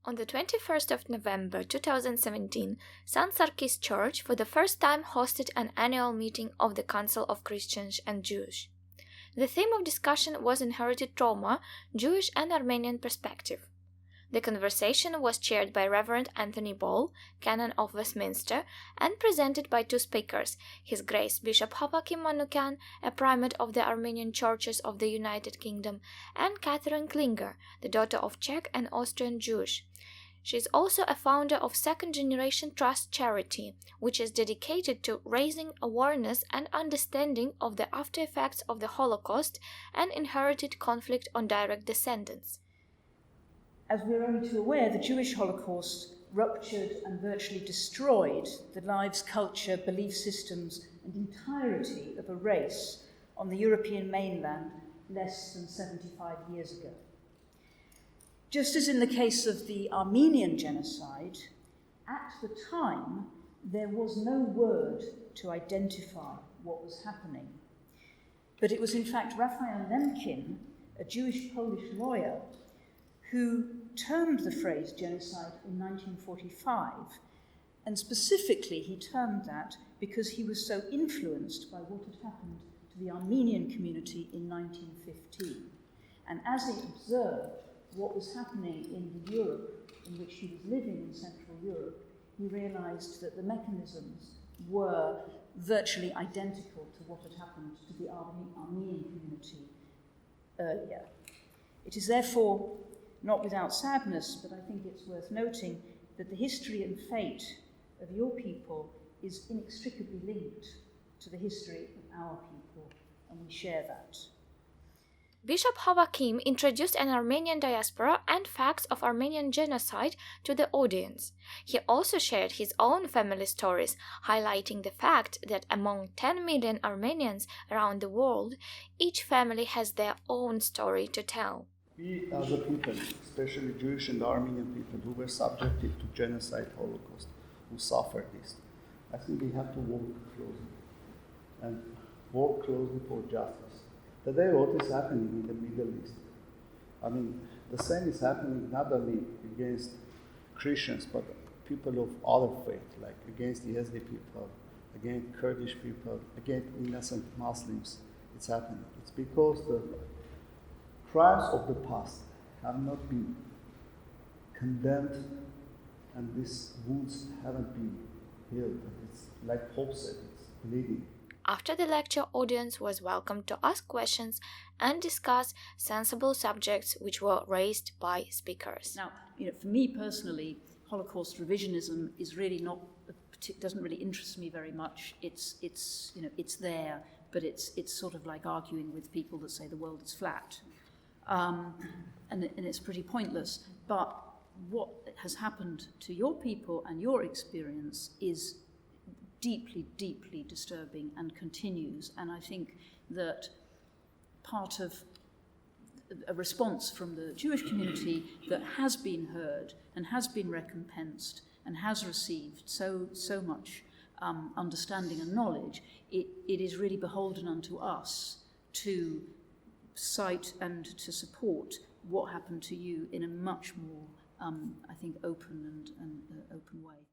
On the 21st of November 2017, St Sarkis Church for the first time hosted an annual meeting of the Council of Christians and Jews. The theme of discussion was inherited trauma, Jewish and Armenian perspective. The conversation was chaired by Reverend Anthony Ball, Canon of Westminster, and presented by two speakers, His Grace Bishop Havakim Manukyan, a primate of the Armenian Churches of the United Kingdom, and Catherine Klinger, the daughter of Czech and Austrian Jews. She is also a founder of Second Generation Trust Charity, which is dedicated to raising awareness and understanding of the after effects of the Holocaust and inherited conflict on direct descendants. As we're only too aware, the Jewish Holocaust ruptured and virtually destroyed the lives, culture, belief systems, and entirety of a race on the European mainland less than 75 years ago. Just as in the case of the Armenian genocide, at the time there was no word to identify what was happening. But it was in fact Raphael Lemkin, a Jewish Polish lawyer, who termed the phrase genocide in 1945, and specifically he termed that because he was so influenced by what had happened to the Armenian community in 1915. And as he observed what was happening in the Europe in which he was living in Central Europe, he realized that the mechanisms were virtually identical to what had happened to the Armenian community earlier. It is therefore not without sadness, but I think it's worth noting that the history and fate of your people is inextricably linked to the history of our people, and we share that. Bishop Havakim introduced an Armenian diaspora and facts of Armenian genocide to the audience. He also shared his own family stories, highlighting the fact that among 10 million Armenians around the world, each family has their own story to tell. We as a people, especially Jewish and Armenian people who were subjected to genocide, Holocaust, who suffered this, I think we have to work closely and work closely for justice. Today what is happening in the Middle East, I mean, the same is happening not only against Christians, but people of other faith, like against the Yazidi people, against Kurdish people, against innocent Muslims. It's happening. It's because the crimes of the past have not been condemned and these wounds haven't been healed. It's like Pope said, it's bleeding. After the lecture, audience was welcome to ask questions and discuss sensible subjects which were raised by speakers. Now, for me personally, Holocaust revisionism is really not, doesn't really interest me very much. It's there, but it's sort of like arguing with people that say the world is flat. And it's pretty pointless. But what has happened to your people and your experience is deeply, deeply disturbing and continues. And I think that part of a response from the Jewish community that has been heard and has been recompensed and has received so much understanding and knowledge, it is really beholden unto us to cite and to support what happened to you in a much more, I think, open and open way.